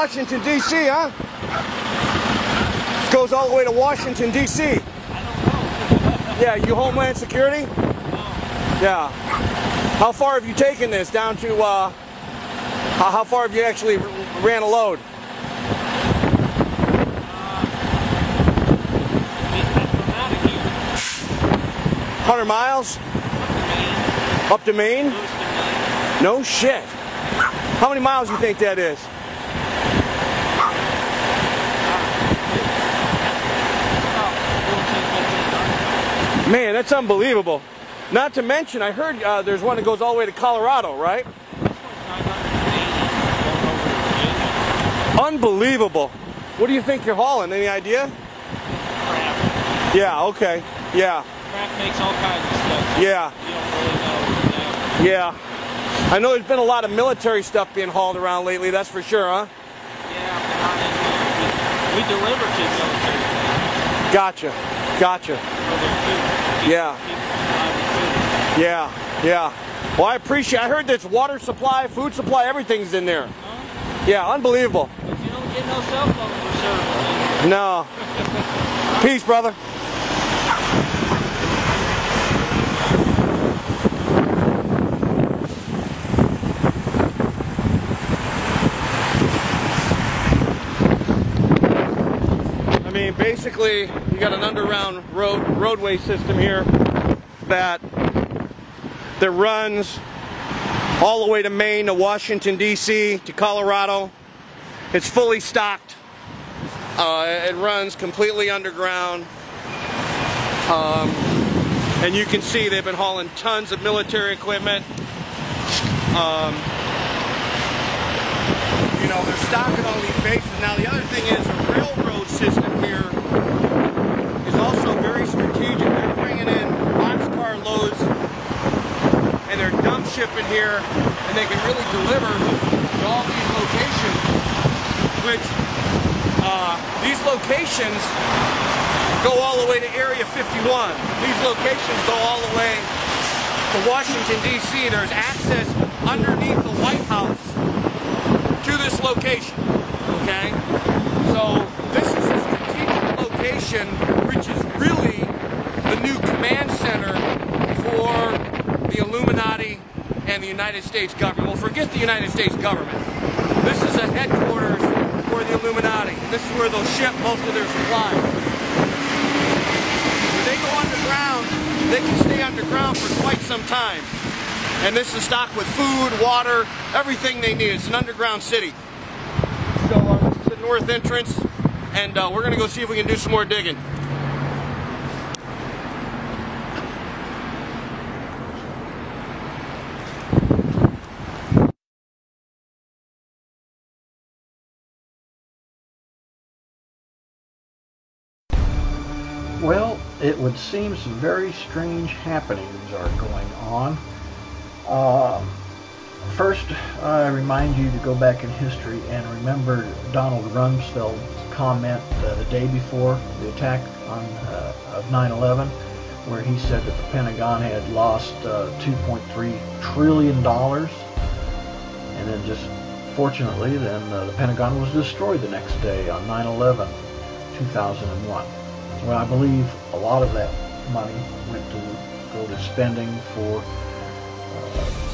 Washington, D.C., huh? It goes all the way to Washington, D.C. I don't know. Yeah, you Homeland Security? No. Yeah. How far have you taken this down to, how far have you actually ran a load? 100 miles? Up to Maine? No shit. How many miles do you think that is? Man, that's unbelievable. Not to mention, I heard there's one that goes all the way to Colorado, right? Unbelievable. What do you think you're hauling? Any idea? Crap. Yeah, okay. Yeah. Crap makes all kinds of stuff. Yeah. You don't really know. Yeah. I know there's been a lot of military stuff being hauled around lately, that's for sure, huh? Yeah, but not in here. We deliver to military. Gotcha. Gotcha. For their food. Yeah. Yeah. Yeah. Well, I appreciate. I heard that's water supply, food supply, everything's in there. Huh? Yeah, unbelievable. But you don't get no cell phone for service. No. Peace, brother. I mean, basically, you got an underground roadway system here that runs all the way to Maine, to Washington, D.C., to Colorado. It's fully stocked. It runs completely underground. And you can see they've been hauling tons of military equipment. You know, they're stocking all these bases. Now, the other thing is the railroad system here is also very strategic. They're bringing in boxcar loads and they're dump shipping here, and they can really deliver to all these locations, which these locations go all the way to Area 51. These locations go all the way to Washington, D.C. There's access underneath the White House to this location, okay? So this is a strategic location, which is really the new command center for the Illuminati and the United States government. Well, forget the United States government. This is a headquarters for the Illuminati. This is where they'll ship most of their supplies. When they go underground, they can stay underground for quite some time. And this is stocked with food, water, everything they need. It's an underground city. So this is the north entrance, and we're going to go see if we can do some more digging. Well, it would seem some very strange happenings are going on. First, I remind you to go back in history and remember Donald Rumsfeld's comment the day before the attack of 9/11, where he said that the Pentagon had lost $2.3 trillion, and then just fortunately, then the Pentagon was destroyed the next day on 9/11, 2001. Well, I believe a lot of that money went to go to spending for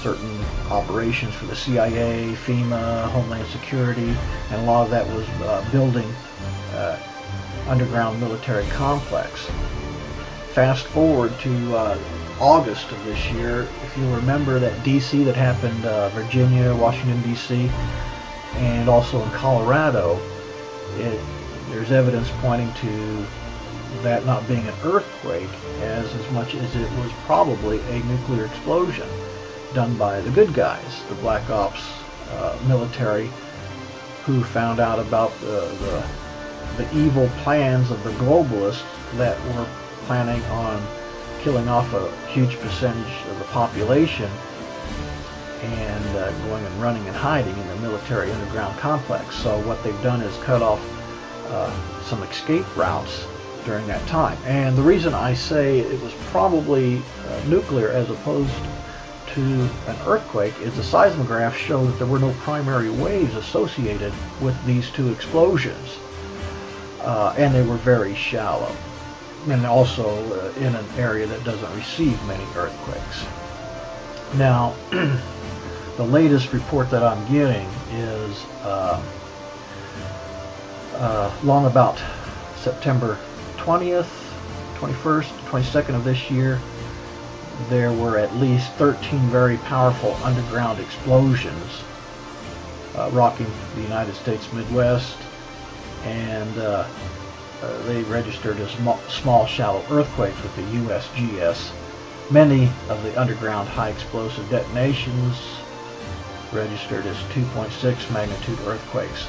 certain operations for the CIA, FEMA, Homeland Security, and a lot of that was building underground military complex. Fast forward to August of this year, if you remember that DC that happened, Virginia, Washington DC, and also in Colorado, there's evidence pointing to that not being an earthquake as much as it was probably a nuclear explosion done by the good guys, the Black Ops military, who found out about the evil plans of the globalists that were planning on killing off a huge percentage of the population and going and running and hiding in the military underground complex. So what they've done is cut off some escape routes during that time. And the reason I say it was probably nuclear as opposed to an earthquake is the seismographs show that there were no primary waves associated with these two explosions, and they were very shallow, and also in an area that doesn't receive many earthquakes. Now, the latest report that I'm getting is long about September 20th, 21st, 22nd of this year, there were at least 13 very powerful underground explosions rocking the United States Midwest, and they registered as small shallow earthquakes with the USGS. Many of the underground high explosive detonations registered as 2.6 magnitude earthquakes.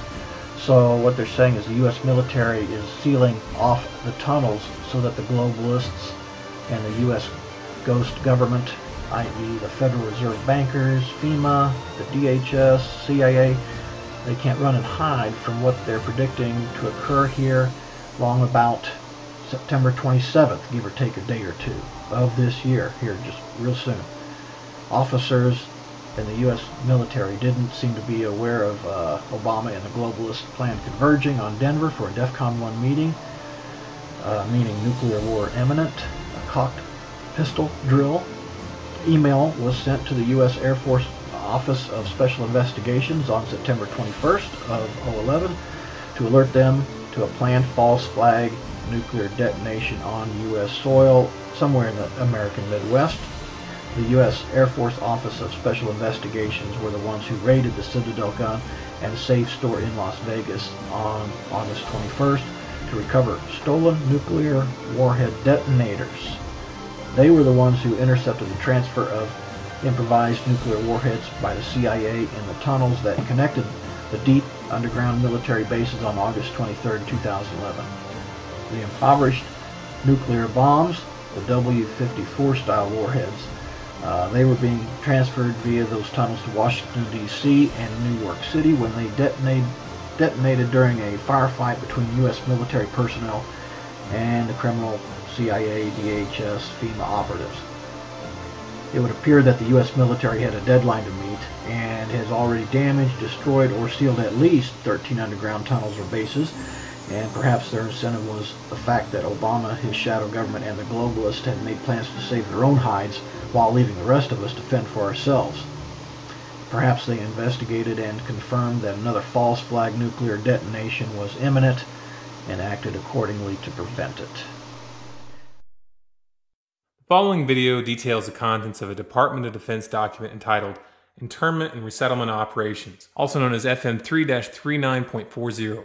So what they're saying is the U.S. military is sealing off the tunnels so that the globalists and the U.S. ghost government, i.e. the Federal Reserve bankers, FEMA, the DHS, CIA, they can't run and hide from what they're predicting to occur here long about September 27th, give or take a day or two of this year, here just real soon. Officers in the U.S. military didn't seem to be aware of Obama and the globalist plan converging on Denver for a DEFCON 1 meeting, meaning nuclear war imminent. A cocked pistol drill email was sent to the U.S. Air Force Office of Special Investigations on September 21st of 2011 to alert them to a planned false flag nuclear detonation on U.S. soil somewhere in the American Midwest. The U.S. Air Force Office of Special Investigations were the ones who raided the Citadel gun and safe store in Las Vegas on August 21st to recover stolen nuclear warhead detonators. They were the ones who intercepted the transfer of improvised nuclear warheads by the CIA in the tunnels that connected the deep underground military bases on August 23, 2011. The impoverished nuclear bombs, the W-54 style warheads, they were being transferred via those tunnels to Washington, D.C. and New York City when they detonated during a firefight between U.S. military personnel and the criminal CIA, DHS, FEMA operatives. It would appear that the U.S. military had a deadline to meet and has already damaged, destroyed, or sealed at least 13 underground tunnels or bases, and perhaps their incentive was the fact that Obama, his shadow government, and the globalists had made plans to save their own hides while leaving the rest of us to fend for ourselves. Perhaps they investigated and confirmed that another false flag nuclear detonation was imminent and acted accordingly to prevent it. The following video details the contents of a Department of Defense document entitled Internment and Resettlement Operations, also known as FM 3-39.40.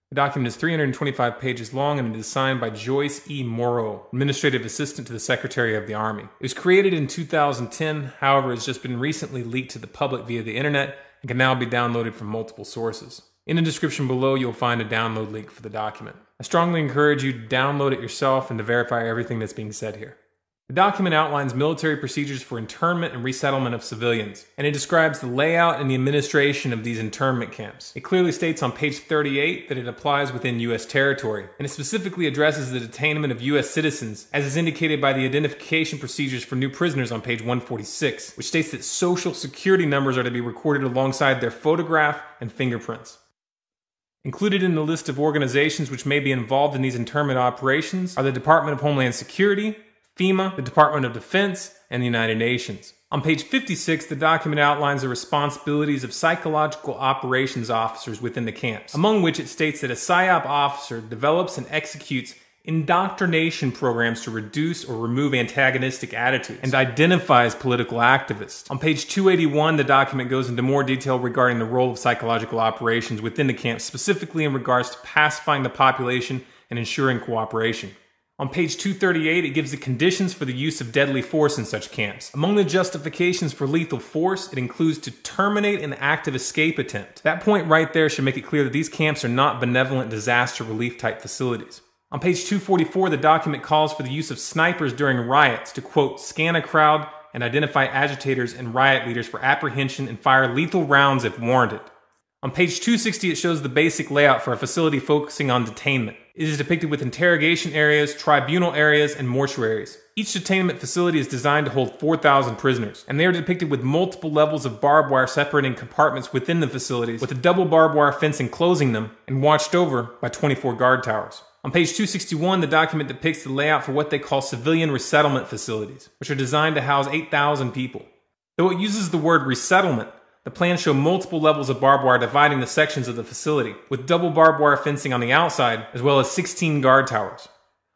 The document is 325 pages long and it is signed by Joyce E. Morrow, Administrative Assistant to the Secretary of the Army. It was created in 2010, however, has just been recently leaked to the public via the internet and can now be downloaded from multiple sources. In the description below, you'll find a download link for the document. I strongly encourage you to download it yourself and to verify everything that's being said here. The document outlines military procedures for internment and resettlement of civilians, and it describes the layout and the administration of these internment camps. It clearly states on page 38 that it applies within U.S. territory, and it specifically addresses the detainment of U.S. citizens, as is indicated by the identification procedures for new prisoners on page 146, which states that social security numbers are to be recorded alongside their photograph and fingerprints. Included in the list of organizations which may be involved in these internment operations are the Department of Homeland Security, FEMA, the Department of Defense, and the United Nations. On page 56, the document outlines the responsibilities of psychological operations officers within the camps, among which it states that a PSYOP officer develops and executes indoctrination programs to reduce or remove antagonistic attitudes and identifies political activists. On page 281, the document goes into more detail regarding the role of psychological operations within the camps, specifically in regards to pacifying the population and ensuring cooperation. On page 238, it gives the conditions for the use of deadly force in such camps. Among the justifications for lethal force, it includes to terminate an active escape attempt. That point right there should make it clear that these camps are not benevolent disaster relief type facilities. On page 244, the document calls for the use of snipers during riots to, quote, scan a crowd and identify agitators and riot leaders for apprehension and fire lethal rounds if warranted. On page 260, it shows the basic layout for a facility focusing on detainment. It is depicted with interrogation areas, tribunal areas, and mortuaries. Each detainment facility is designed to hold 4,000 prisoners, and they are depicted with multiple levels of barbed wire separating compartments within the facilities, with a double barbed wire fence enclosing them, and watched over by 24 guard towers. On page 261, the document depicts the layout for what they call civilian resettlement facilities, which are designed to house 8,000 people. Though it uses the word resettlement, the plans show multiple levels of barbed wire dividing the sections of the facility, with double barbed wire fencing on the outside, as well as 16 guard towers.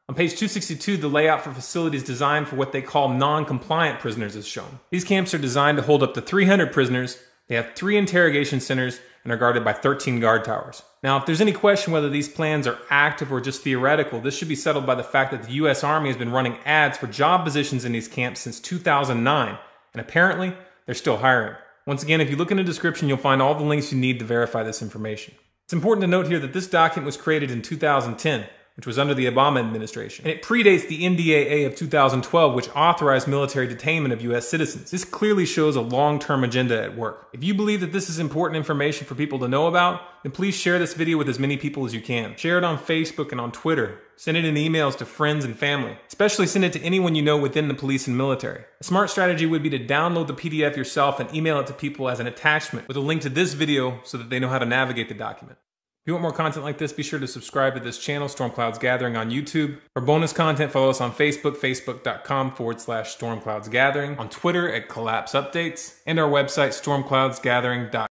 On page 262, the layout for facilities designed for what they call non-compliant prisoners is shown. These camps are designed to hold up to 300 prisoners, they have 3 interrogation centers, and are guarded by 13 guard towers. Now, if there's any question whether these plans are active or just theoretical, this should be settled by the fact that the U.S. Army has been running ads for job positions in these camps since 2009, and apparently, they're still hiring. Once again, if you look in the description, you'll find all the links you need to verify this information. It's important to note here that this document was created in 2010, which was under the Obama administration, and it predates the NDAA of 2012, which authorized military detainment of U.S. citizens. This clearly shows a long-term agenda at work. If you believe that this is important information for people to know about, then please share this video with as many people as you can. Share it on Facebook and on Twitter. Send it in emails to friends and family. Especially send it to anyone you know within the police and military. A smart strategy would be to download the PDF yourself and email it to people as an attachment with a link to this video so that they know how to navigate the document. If you want more content like this, be sure to subscribe to this channel, Storm Clouds Gathering, on YouTube. For bonus content, follow us on Facebook, facebook.com/Storm Clouds Gathering, on Twitter at Collapse Updates, and our website, stormcloudsgathering.com.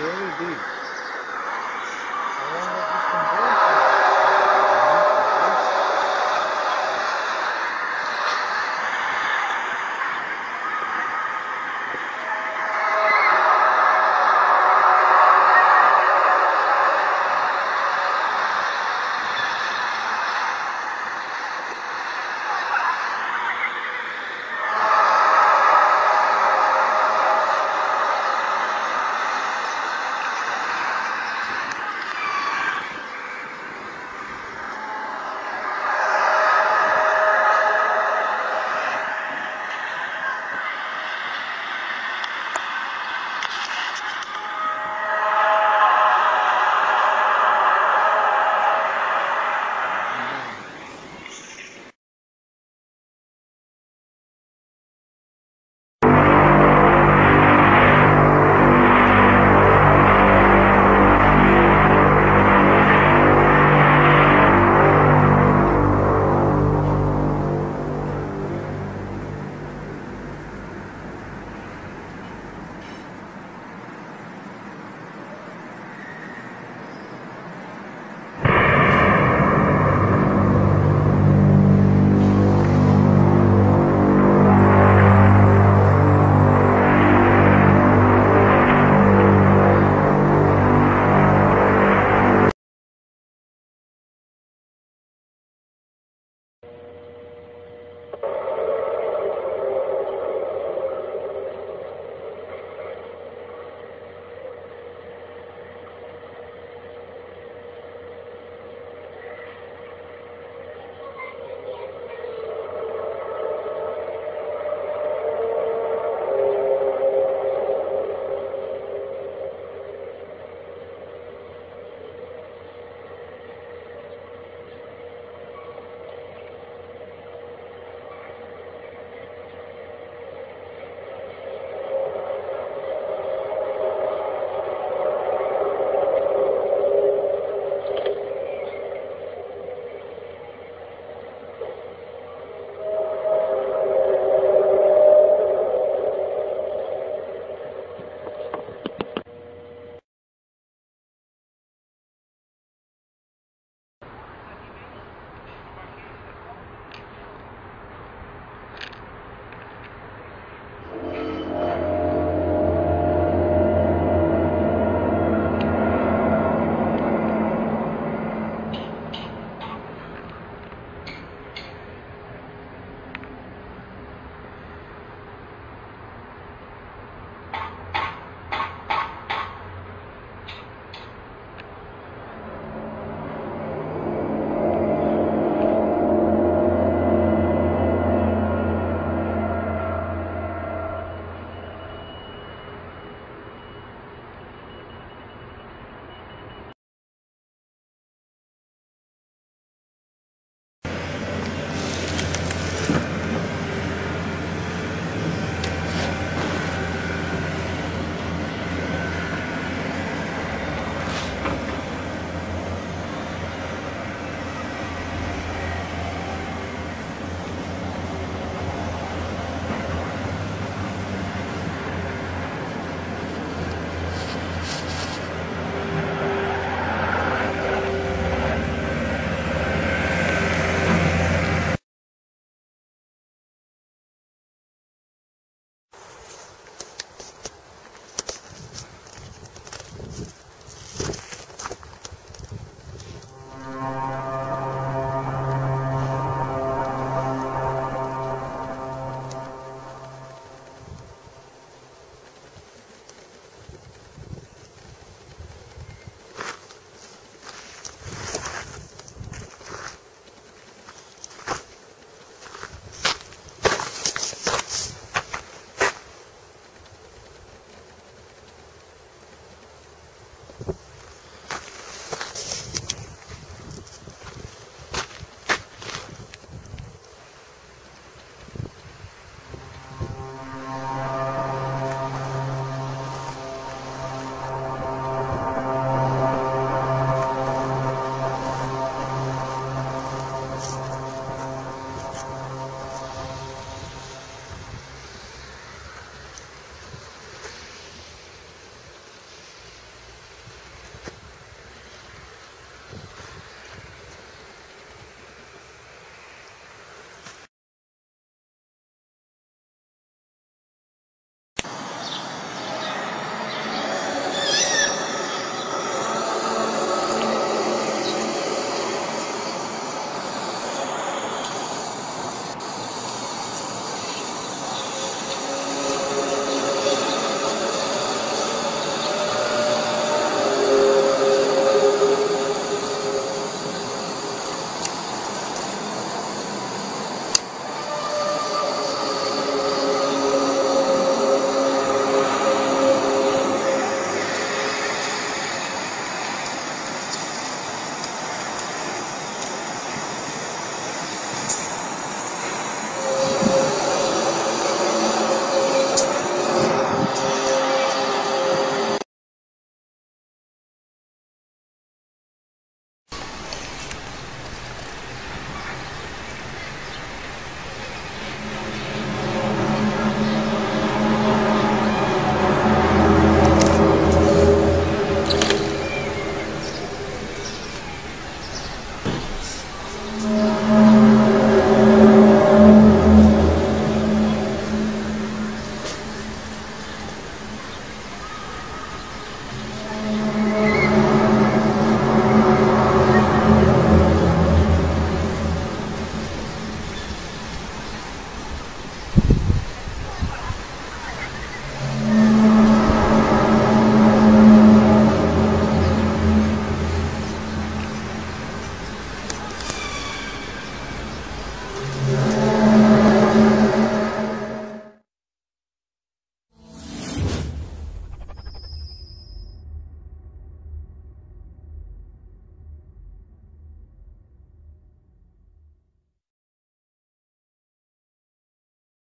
very deep.